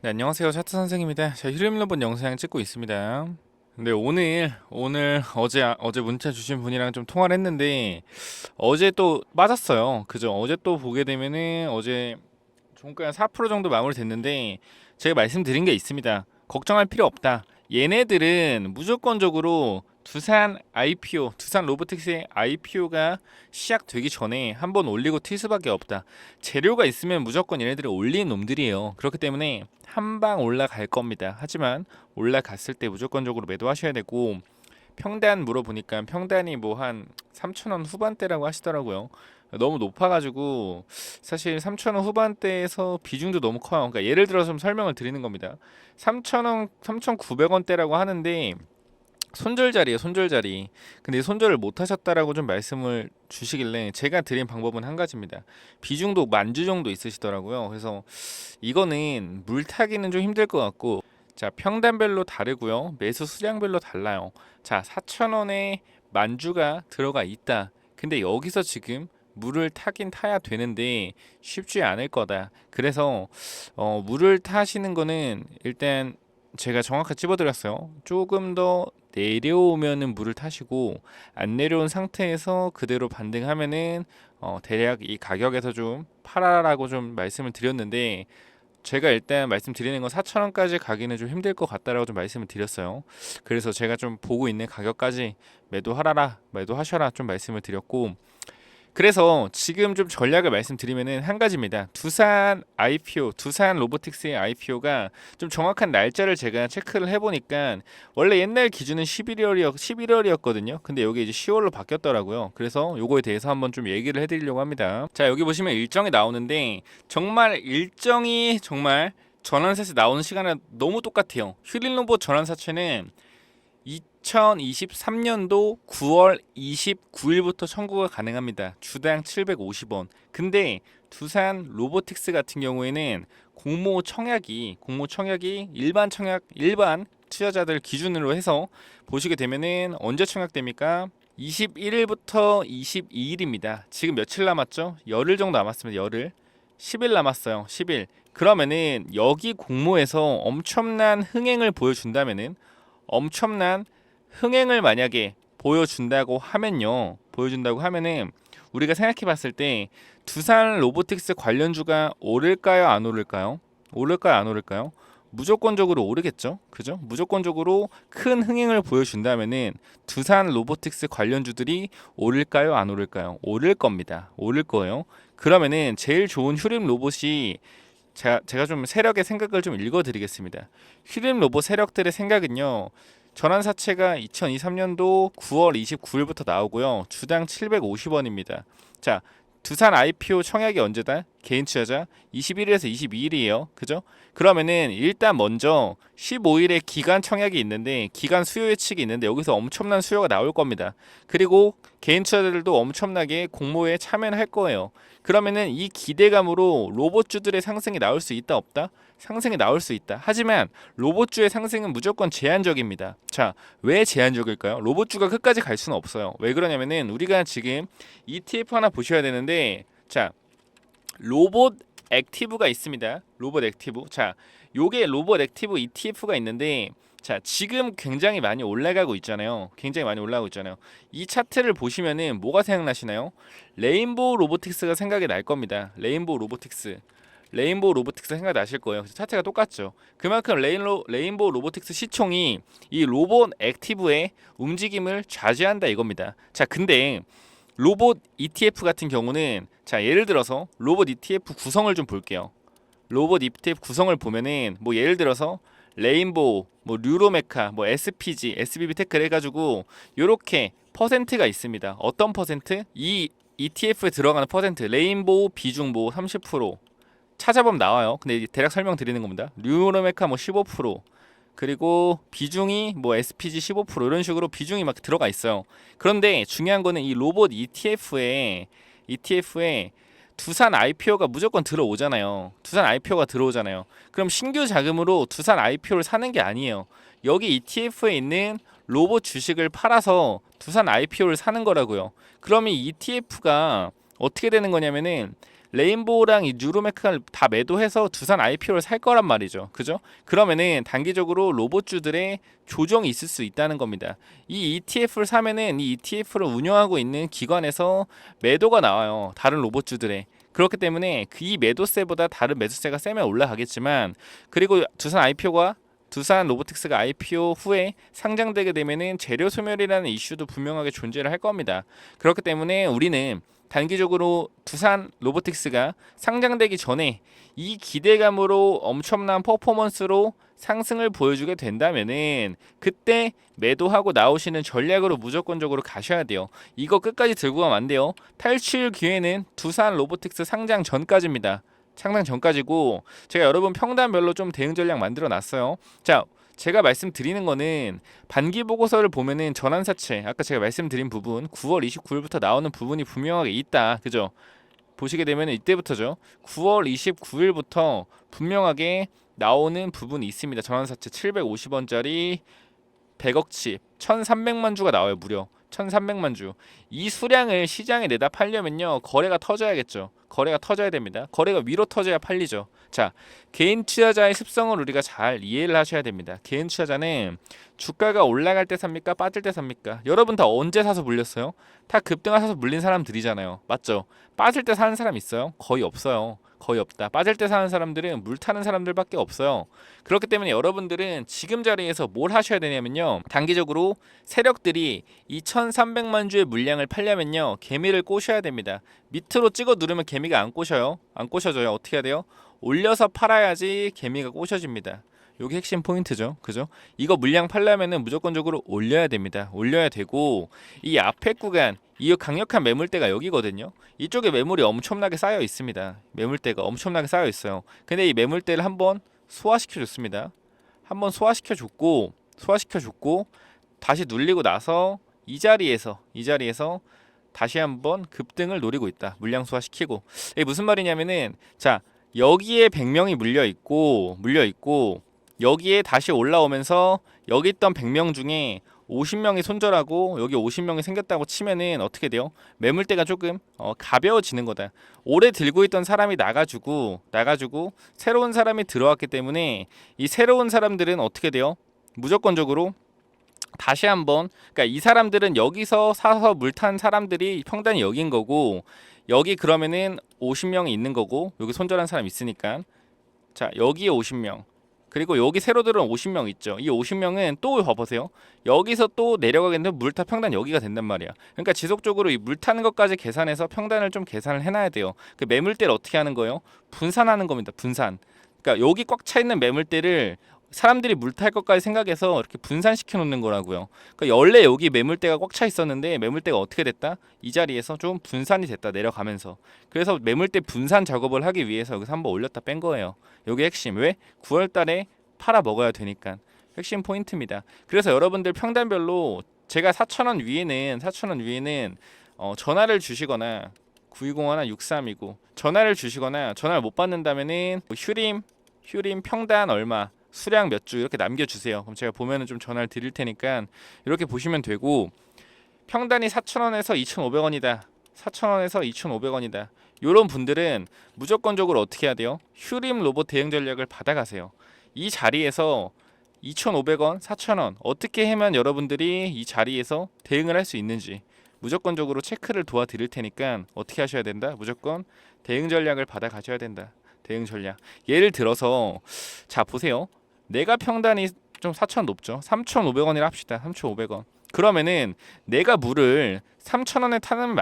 네, 안녕하세요. 차트 선생입니다. 제가 휴림 로봇 영상 찍고 있습니다. 근데 오늘 어제 문자 주신 분이랑 좀 통화를 했는데 어제 또 빠졌어요. 그죠? 어제 또 보게 되면은 어제 종가 4% 정도 마무리 됐는데 제가 말씀드린 게 있습니다. 걱정할 필요 없다. 얘네들은 무조건적으로 두산 로보틱스의 IPO가 시작되기 전에 한번 올리고 튈 수밖에 없다. 재료가 있으면 무조건 얘네들이 올리는 놈들이에요. 그렇기 때문에 한 방 올라갈 겁니다. 하지만 올라갔을 때 무조건적으로 매도하셔야 되고, 평단 물어보니까 평단이 뭐 한 3,000원 후반대라고 하시더라고요. 너무 높아가지고 사실 3,000원 후반대에서 비중도 너무 커요. 그러니까 예를 들어서 좀 설명을 드리는 겁니다. 3,000원, 3,900원대라고 하는데 손절자리에요, 손절자리. 근데 손절을 못 하셨다라고 좀 말씀을 주시길래 제가 드린 방법은 한 가지입니다. 비중도 만주 정도 있으시더라고요. 그래서 이거는 물타기는 좀 힘들 것 같고, 자, 평단별로 다르고요. 매수 수량별로 달라요. 자, 4,000원에 만주가 들어가 있다. 근데 여기서 지금 물을 타긴 타야 되는데 쉽지 않을 거다. 그래서 물을 타시는 거는 일단 제가 정확하게 찝어드렸어요. 조금 더 내려오면은 물을 타시고, 안 내려온 상태에서 그대로 반등하면은 대략 이 가격에서 좀 팔아라고 좀 말씀을 드렸는데, 제가 일단 말씀드리는 건 4,000원까지 가기는 좀 힘들 것 같다라고 좀 말씀을 드렸어요. 그래서 제가 좀 보고 있는 가격까지 매도하셔라 좀 말씀을 드렸고, 그래서 지금 좀 전략을 말씀드리면은 한 가지입니다. 두산 로보틱스의 IPO가 좀 정확한 날짜를 제가 체크를 해보니까 원래 옛날 기준은 11월이었거든요. 근데 여기 이제 10월로 바뀌었더라고요. 그래서 요거에 대해서 한번 좀 얘기를 해드리려고 합니다. 자, 여기 보시면 일정이 나오는데 정말 일정이 정말 전환사에서 나오는 시간은 너무 똑같아요. 휴린 로봇 전환사채는 2023년도 9월 29일부터 청구가 가능합니다. 주당 750원. 근데 두산 로보틱스 같은 경우에는 공모 청약이 일반 투자자들 기준으로 해서 보시게 되면은 언제 청약됩니까? 21일부터 22일입니다. 지금 며칠 남았죠? 열흘 정도 남았습니다. 열흘. 10일 남았어요. 10일. 그러면은 여기 공모에서 엄청난 흥행을 만약에 보여준다고 하면은 우리가 생각해 봤을 때 두산 로보틱스 관련주가 오를까요, 안 오를까요? 오를까요, 안 오를까요? 무조건적으로 오르겠죠. 그죠? 무조건적으로 큰 흥행을 보여준다면은 두산 로보틱스 관련주들이 오를까요, 안 오를까요? 오를 겁니다. 오를 거예요. 그러면은 제일 좋은 휴림 로봇이, 제가 좀 세력의 생각을 좀 읽어드리겠습니다. 휴림 로봇 세력들의 생각은요. 전환사채가 2023년도 9월 29일부터 나오고요. 주당 750원입니다. 자, 두산 IPO 청약이 언제다? 개인 투자자 21일에서 22일이에요. 그죠? 그러면은 일단 먼저 15일에 기간 청약이 있는데, 기간 수요 예측이 있는데 여기서 엄청난 수요가 나올 겁니다. 그리고 개인 투자자들도 엄청나게 공모에 참여를 할 거예요. 그러면은 이 기대감으로 로봇주들의 상승이 나올 수 있다, 없다? 상승이 나올 수 있다. 하지만 로봇주의 상승은 무조건 제한적입니다. 자, 왜 제한적일까요? 로봇주가 끝까지 갈 수는 없어요. 왜 그러냐면은 우리가 지금 ETF 하나 보셔야 되는데, 자, 로봇 액티브가 있습니다. 로봇 액티브. 자, 요게 로봇 액티브 ETF가 있는데, 자, 지금 굉장히 많이 올라가고 있잖아요. 굉장히 많이 올라가고 있잖아요. 이 차트를 보시면은 뭐가 생각나시나요? 레인보우 로보틱스가 생각이 날 겁니다. 레인보우 로보틱스 생각 나실 거예요. 차트가 똑같죠. 그만큼 레인보우 로보틱스 시총이 이 로봇 액티브의 움직임을 좌지한다 이겁니다. 자, 근데 로봇 ETF 같은 경우는, 자, 예를 들어서 로봇 ETF 구성을 좀 볼게요. 로봇 ETF 구성을 보면은 뭐 예를 들어서 레인보우, 뭐 류로메카, 뭐 SPG, SBB 테크를 해가지고 요렇게 퍼센트가 있습니다. 어떤 퍼센트? 이 ETF에 들어가는 퍼센트, 레인보우 비중 뭐 30%, 찾아보면 나와요. 근데 대략 설명드리는 겁니다. 류로메카 뭐 15%, 그리고 비중이 뭐 SPG 15% 이런 식으로 비중이 막 들어가 있어요. 그런데 중요한 거는 이 로봇 ETF에 두산 IPO가 무조건 들어오잖아요. 두산 IPO가 들어오잖아요. 그럼 신규 자금으로 두산 IPO를 사는 게 아니에요. 여기 ETF에 있는 로봇 주식을 팔아서 두산 IPO를 사는 거라고요. 그러면 이 ETF가 어떻게 되는 거냐면은 레인보우랑 이 뉴로메크를 다 매도해서 두산 IPO를 살 거란 말이죠. 그죠? 그러면은 단기적으로 로봇주들의 조정이 있을 수 있다는 겁니다. 이 ETF를 사면은 이 ETF를 운영하고 있는 기관에서 매도가 나와요. 다른 로봇주들의. 그렇기 때문에 이 매도세보다 다른 매수세가 세면 올라가겠지만, 그리고 두산 로보틱스가 IPO 후에 상장되게 되면은 재료 소멸이라는 이슈도 분명하게 존재를 할 겁니다. 그렇기 때문에 우리는 단기적으로 두산 로보틱스가 상장되기 전에 이 기대감으로 엄청난 퍼포먼스로 상승을 보여주게 된다면은 그때 매도하고 나오시는 전략으로 무조건적으로 가셔야 돼요. 이거 끝까지 들고 가면 안 돼요. 탈출 기회는 두산 로보틱스 상장 전까지입니다. 상장 전까지고, 제가 여러분 평단별로 좀 대응 전략 만들어 놨어요. 자, 제가 말씀드리는 거는 반기 보고서를 보면은 전환사채, 아까 제가 말씀드린 부분 9월 29일부터 나오는 부분이 분명하게 있다. 그죠? 보시게 되면 이때부터죠. 9월 29일부터 분명하게 나오는 부분이 있습니다. 전환사채 750원짜리 100억치 1300만 주가 나와요. 무려 1300만 주. 이 수량을 시장에 내다 팔려면요, 거래가 터져야겠죠. 거래가 터져야 됩니다. 거래가 위로 터져야 팔리죠. 자, 개인 투자자의 습성을 우리가 잘 이해를 하셔야 됩니다. 개인 투자자는 주가가 올라갈 때 삽니까? 빠질 때 삽니까? 여러분 다 언제 사서 물렸어요? 다 급등하셔서 물린 사람들이잖아요. 맞죠? 빠질 때 사는 사람 있어요? 거의 없어요. 거의 없다. 빠질 때 사는 사람들은 물 타는 사람들밖에 없어요. 그렇기 때문에 여러분들은 지금 자리에서 뭘 하셔야 되냐면요, 단기적으로 세력들이 2,300만 주의 물량을 팔려면요, 개미를 꼬셔야 됩니다. 밑으로 찍어 누르면 개미가 안 꼬셔요. 안 꼬셔져요. 어떻게 해야 돼요? 올려서 팔아야지 개미가 꼬셔집니다. 요게 핵심 포인트죠. 그죠? 이거 물량 팔려면은 무조건적으로 올려야 됩니다. 올려야 되고, 이 앞에 구간, 이 강력한 매물대가 여기거든요. 이쪽에 매물이 엄청나게 쌓여 있습니다. 매물대가 엄청나게 쌓여 있어요. 근데 이 매물대를 한번 소화시켜 줬습니다. 한번 소화시켜 줬고 다시 눌리고 나서 이 자리에서 다시 한번 급등을 노리고 있다. 물량 소화시키고. 이게 무슨 말이냐면은, 자, 여기에 100명이 물려 있고 여기에 다시 올라오면서 여기 있던 100명 중에 50명이 손절하고 여기 50명이 생겼다고 치면은 어떻게 돼요? 매물대가 조금 가벼워지는 거다. 오래 들고 있던 사람이 나가지고 새로운 사람이 들어왔기 때문에 이 새로운 사람들은 어떻게 돼요? 무조건적으로 다시 한번, 그러니까 이 사람들은 여기서 사서 물탄 사람들이 평단이 여긴 거고, 여기 그러면은 50명이 있는 거고, 여기 손절한 사람 있으니까, 자, 여기에 50명, 그리고 여기 새로 들어온 50명 있죠. 이 50명은 또 봐보세요. 여기서 또 내려가겠는데 물타 평단 여기가 된단 말이야. 그러니까 지속적으로 이 물타는 것까지 계산해서 평단을 좀 계산을 해놔야 돼요. 그 매물대를 어떻게 하는 거예요? 분산하는 겁니다. 분산. 그러니까 여기 꽉 차 있는 매물대를 사람들이 물탈 것까지 생각해서 이렇게 분산시켜 놓는 거라고요. 그러니까 원래 여기 매물대가 꽉 차 있었는데 매물대가 어떻게 됐다? 이 자리에서 좀 분산이 됐다, 내려가면서. 그래서 매물대 분산 작업을 하기 위해서 여기서 한번 올렸다 뺀 거예요. 요게 핵심. 왜? 9월 달에 팔아 먹어야 되니까. 핵심 포인트입니다. 그래서 여러분들 평단별로 제가 4,000원 위에는 전화를 주시거나 9201 6329 전화를 주시거나, 전화를 못 받는다면은 휴림 평단 얼마, 수량 몇 주 이렇게 남겨주세요. 그럼 제가 보면은 좀 전화를 드릴 테니까 이렇게 보시면 되고, 평단이 4,000원에서 2,500원이다. 4,000원에서 2,500원이다. 이런 분들은 무조건적으로 어떻게 해야 돼요? 휴림 로봇 대응 전략을 받아가세요. 이 자리에서 2,500원, 4,000원 어떻게 하면 여러분들이 이 자리에서 대응을 할 수 있는지 무조건적으로 체크를 도와드릴 테니까 어떻게 하셔야 된다? 무조건 대응 전략을 받아가셔야 된다. 대응 전략. 예를 들어서, 자, 보세요. 내가 평단이 좀 4,000원 높죠. 3,500원이라 합시다. 3,500원. 그러면은 내가 물을 3,000원에 타면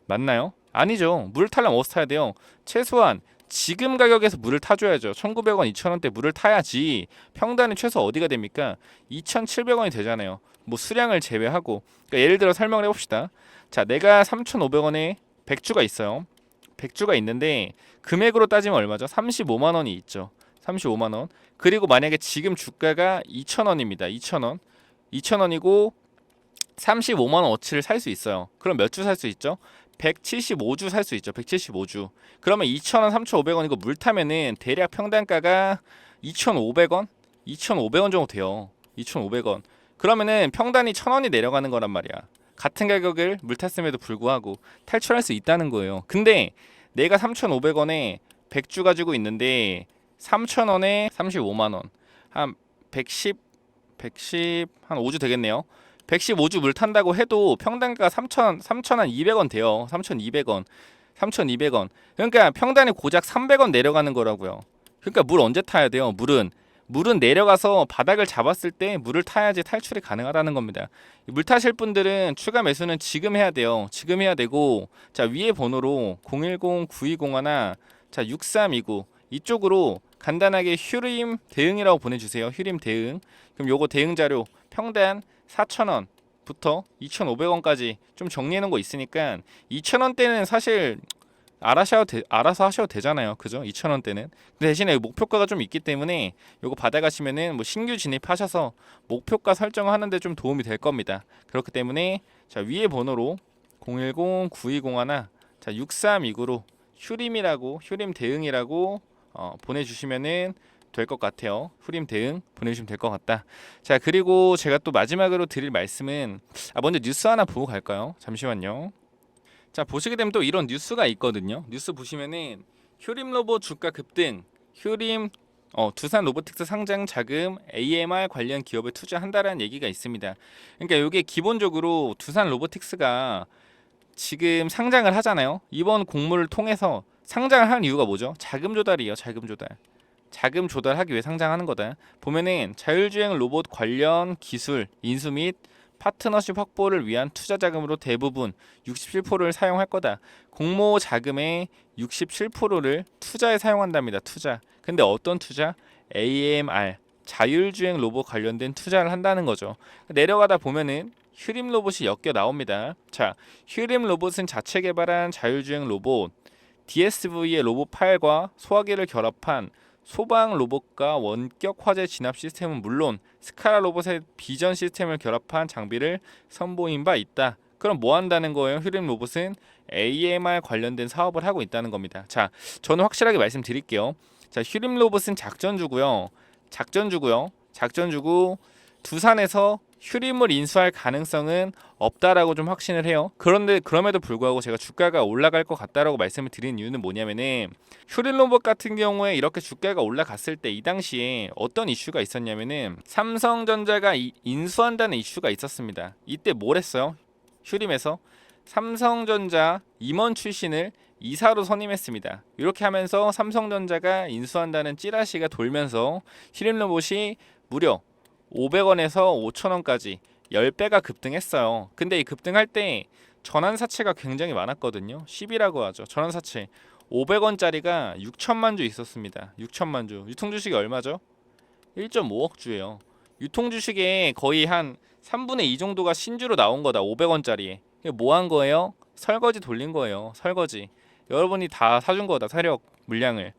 맞나요? 아니죠. 물을 타려면 어디서 타야 돼요? 최소한 지금 가격에서 물을 타줘야죠. 1,900원, 2,000원대 물을 타야지 평단이 최소 어디가 됩니까? 2,700원이 되잖아요. 뭐 수량을 제외하고. 그러니까 예를 들어 설명을 해봅시다. 자, 내가 3,500원에 100주가 있어요. 100주가 있는데 금액으로 따지면 얼마죠? 35만 원이 있죠. 35만 원. 그리고 만약에 지금 주가가 2,000원입니다. 2,000원. 2,000원이고 35만 원어치를 살 수 있어요. 그럼 몇 주 살 수 있죠? 175주 살 수 있죠. 175주. 그러면 2,000원, 3,500원이고 물 타면은 대략 평단가가 2,500원? 2,500원 정도 돼요. 2,500원. 그러면은 평단이 1,000원이 내려가는 거란 말이야. 같은 가격을 물 탔음에도 불구하고 탈출할 수 있다는 거예요. 근데 내가 3,500원에 100주 가지고 있는데 3,000원에 35만 원. 한 110, 한 5주 되겠네요. 115주 물 탄다고 해도 평단가가 3,200원 돼요. 3,200원. 3,200원. 그러니까 평단이 고작 300원 내려가는 거라고요. 그러니까 물 언제 타야 돼요? 물은 내려가서 바닥을 잡았을 때 물을 타야지 탈출이 가능하다는 겁니다. 물 타실 분들은 추가 매수는 지금 해야 돼요. 지금 해야 되고, 자, 위에 번호로 010-9201, 자, 6329 이쪽으로 간단하게 휴림 대응이라고 보내주세요. 휴림 대응. 그럼 요거 대응 자료 평단 4,000원부터 2,500원까지 좀 정리해놓은 거 있으니까 2,000원대는 사실 알아서 하셔도 되잖아요. 그죠? 2,000원대는. 대신에 목표가가 좀 있기 때문에 요거 받아가시면은 뭐 신규 진입하셔서 목표가 설정하는데 좀 도움이 될 겁니다. 그렇기 때문에 자, 위에 번호로 010-9201, 자, 6329로 휴림 대응이라고 보내주시면은 될 것 같아요. 휴림 대응 보내주시면 될 것 같다. 자, 그리고 제가 또 마지막으로 드릴 말씀은 먼저 뉴스 하나 보고 갈까요? 잠시만요. 자, 보시게 되면 또 이런 뉴스가 있거든요. 뉴스 보시면은 휴림 로봇 주가 급등, 휴림 두산 로보틱스 상장 자금 AMR 관련 기업에 투자한다라는 얘기가 있습니다. 그러니까 이게 기본적으로 두산 로보틱스가 지금 상장을 하잖아요. 이번 공모를 통해서 상장을 한 이유가 뭐죠? 자금 조달이에요. 자금 조달하기 위해 상장하는 거다. 보면은 자율주행 로봇 관련 기술 인수 및 파트너십 확보를 위한 투자 자금으로 대부분 67%를 사용할 거다. 공모 자금의 67%를 투자에 사용한답니다. 투자. 근데 어떤 투자? AMR 자율주행 로봇 관련된 투자를 한다는 거죠. 내려가다 보면은 휴림 로봇이 엮여 나옵니다. 자, 휴림 로봇은 자체 개발한 자율주행 로봇 DSV의 로봇 파일과 소화기를 결합한 소방 로봇과 원격 화재 진압 시스템은 물론 스카라 로봇의 비전 시스템을 결합한 장비를 선보인 바 있다. 그럼 뭐 한다는 거예요? 휴림 로봇은 AMR 관련된 사업을 하고 있다는 겁니다. 자, 저는 확실하게 말씀드릴게요. 자, 휴림 로봇은 작전주고요. 작전주고 두산에서 휴림을 인수할 가능성은 없다라고 좀 확신을 해요. 그런데 그럼에도 불구하고 제가 주가가 올라갈 것 같다라고 말씀을 드리는 이유는 뭐냐면은 휴림 로봇 같은 경우에 이렇게 주가가 올라갔을 때 이 당시에 어떤 이슈가 있었냐면은 삼성전자가 인수한다는 이슈가 있었습니다. 이때 뭘 했어요? 휴림에서 삼성전자 임원 출신을 이사로 선임했습니다. 이렇게 하면서 삼성전자가 인수한다는 찌라시가 돌면서 휴림 로봇이 무려 500원에서 5,000원까지 10배가 급등했어요. 근데 이 급등할 때 전환사채가 굉장히 많았거든요. 10이라고 하죠. 전환사채 500원짜리가 6천만 주 있었습니다. 6천만 주. 유통주식이 얼마죠? 1.5억 주예요. 유통주식의 거의 한 3분의 2 정도가 신주로 나온 거다. 500원짜리에. 뭐 한 거예요? 설거지 돌린 거예요. 설거지. 여러분이 다 사준 거다. 세력 물량을.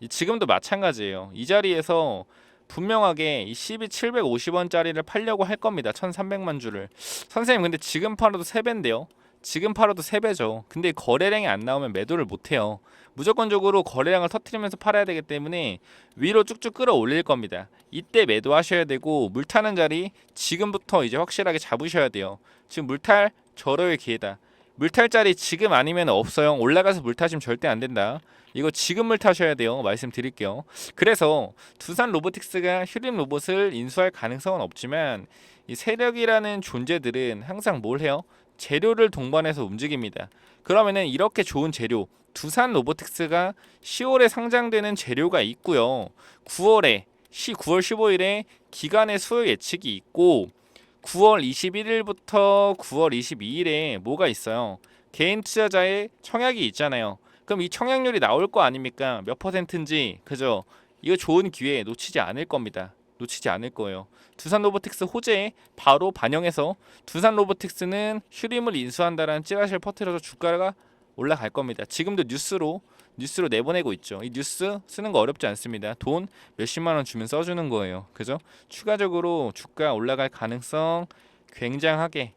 지금도 마찬가지예요. 이 자리에서 분명하게 이 12,750원짜리를 팔려고 할 겁니다. 1,300만 주를. 선생님 근데 지금 팔아도 3배인데요. 지금 팔아도 3배죠. 근데 거래량이 안 나오면 매도를 못 해요. 무조건적으로 거래량을 터트리면서 팔아야 되기 때문에 위로 쭉쭉 끌어올릴 겁니다. 이때 매도하셔야 되고 물타는 자리 지금부터 이제 확실하게 잡으셔야 돼요. 지금 물탈 절호의 기회다. 물탈 자리 지금 아니면 없어요. 올라가서 물타시면 절대 안 된다. 이거 지금 물타셔야 돼요. 말씀드릴게요. 그래서 두산 로보틱스가 휴림 로봇을 인수할 가능성은 없지만 이 세력이라는 존재들은 항상 뭘 해요? 재료를 동반해서 움직입니다. 그러면은 이렇게 좋은 재료 두산 로보틱스가 10월에 상장되는 재료가 있고요. 9월 15일에 기간의 수요 예측이 있고 9월 21일부터 9월 22일에 뭐가 있어요? 개인 투자자의 청약이 있잖아요. 그럼 이 청약률이 나올 거 아닙니까? 몇 퍼센트인지. 그죠? 이거 좋은 기회 놓치지 않을 겁니다. 놓치지 않을 거예요. 두산 로보틱스 호재에 바로 반영해서 두산 로보틱스는 휴림을 인수한다라는 찌라시를 퍼뜨려서 주가가 올라갈 겁니다. 지금도 뉴스로 내보내고 있죠. 이 뉴스 쓰는 거 어렵지 않습니다. 돈 몇십만 원 주면 써주는 거예요. 그죠? 추가적으로 주가 올라갈 가능성 굉장하게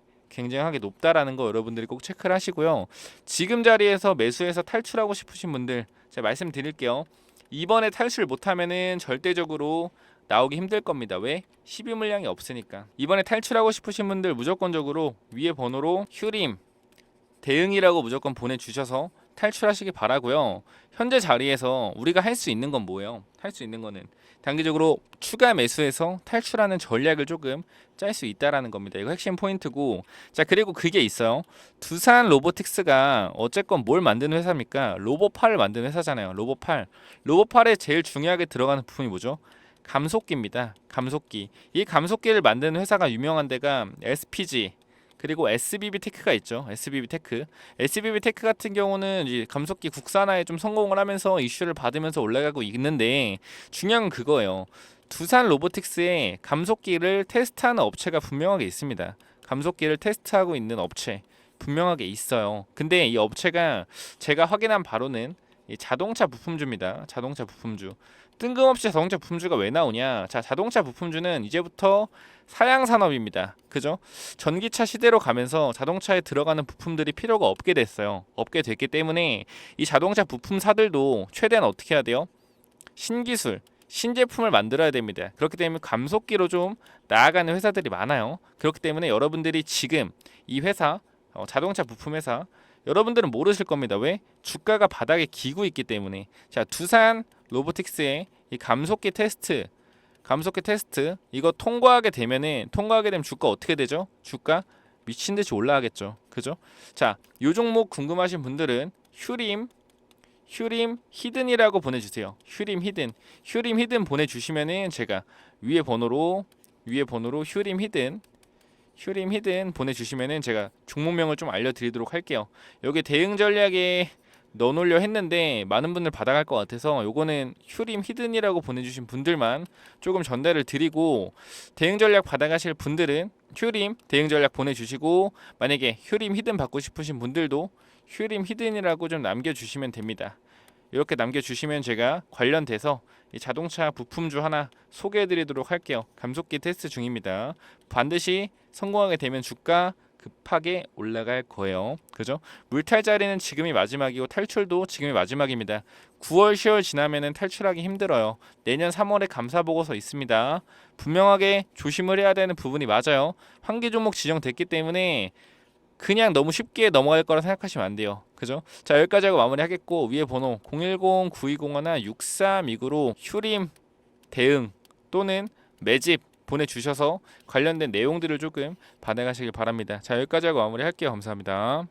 높다라는 거 여러분들이 꼭 체크를 하시고요. 지금 자리에서 매수해서 탈출하고 싶으신 분들 제가 말씀드릴게요. 이번에 탈출 못하면은 절대적으로 나오기 힘들 겁니다. 왜? 12 물량이 없으니까. 이번에 탈출하고 싶으신 분들 무조건적으로 위에 번호로 휴림 대응이라고 무조건 보내주셔서 탈출하시기 바라고요. 현재 자리에서 우리가 할 수 있는 건 뭐예요? 할 수 있는 거는 단기적으로 추가 매수해서 탈출하는 전략을 조금 짤 수 있다라는 겁니다. 이거 핵심 포인트고, 자 그리고 그게 있어요. 두산 로보틱스가 어쨌건 뭘 만드는 회사입니까? 로봇팔을 만드는 회사잖아요. 로봇팔. 로봇팔에 제일 중요하게 들어가는 부품이 뭐죠? 감속기입니다. 감속기. 이 감속기를 만드는 회사가 유명한 데가 SPG 그리고 SBB 테크가 있죠. SBB 테크. SBB 테크 같은 경우는 이제 감속기 국산화에 좀 성공을 하면서 이슈를 받으면서 올라가고 있는데, 중요한 건 그거예요. 두산 로보틱스에 감속기를 테스트하는 업체가 분명하게 있습니다. 감속기를 테스트하고 있는 업체 분명하게 있어요. 근데 이 업체가 제가 확인한 바로는 이 자동차 부품주입니다. 자동차 부품주. 뜬금없이 자동차 부품주가 왜 나오냐? 자, 자동차 부품주는 이제부터 사양 산업입니다. 그죠? 전기차 시대로 가면서 자동차에 들어가는 부품들이 필요가 없게 됐어요. 없게 됐기 때문에 이 자동차 부품사들도 최대한 어떻게 해야 돼요? 신기술, 신제품을 만들어야 됩니다. 그렇기 때문에 감속기로 좀 나아가는 회사들이 많아요. 그렇기 때문에 여러분들이 지금 이 회사, 자동차 부품 회사, 여러분들은 모르실 겁니다. 왜? 주가가 바닥에 기고 있기 때문에. 자, 두산 로보틱스의 이 감속기 테스트 이거 통과하게 되면 주가 어떻게 되죠? 주가 미친 듯이 올라가겠죠. 그죠? 자, 요 종목 궁금하신 분들은 휴림 히든이라고 보내주세요. 휴림 히든 보내주시면은 제가 위에 번호로 휴림 히든 보내주시면은 제가 종목명을 좀 알려드리도록 할게요. 여기 대응 전략에 넣어놓으려 했는데 많은 분들 받아갈 것 같아서 요거는 휴림 히든이라고 보내주신 분들만 조금 전달을 드리고, 대응 전략 받아가실 분들은 휴림 대응 전략 보내주시고, 만약에 휴림 히든 받고 싶으신 분들도 휴림 히든이라고 좀 남겨주시면 됩니다. 이렇게 남겨주시면 제가 관련돼서 이 자동차 부품주 하나 소개해드리도록 할게요. 감속기 테스트 중입니다. 반드시 성공하게 되면 주가 급하게 올라갈 거예요. 그죠? 물탈 자리는 지금이 마지막이고 탈출도 지금이 마지막입니다. 9월, 10월 지나면은 탈출하기 힘들어요. 내년 3월에 감사 보고서 있습니다. 분명하게 조심을 해야 되는 부분이 맞아요. 환기 종목 지정됐기 때문에 그냥 너무 쉽게 넘어갈 거라 생각하시면 안 돼요. 그죠? 자, 여기까지 하고 마무리하겠고, 위에 번호 010-9201-6329로 휴림 대응 또는 매집 보내주셔서 관련된 내용들을 조금 받아가시길 바랍니다. 자, 여기까지 하고 마무리할게요. 감사합니다.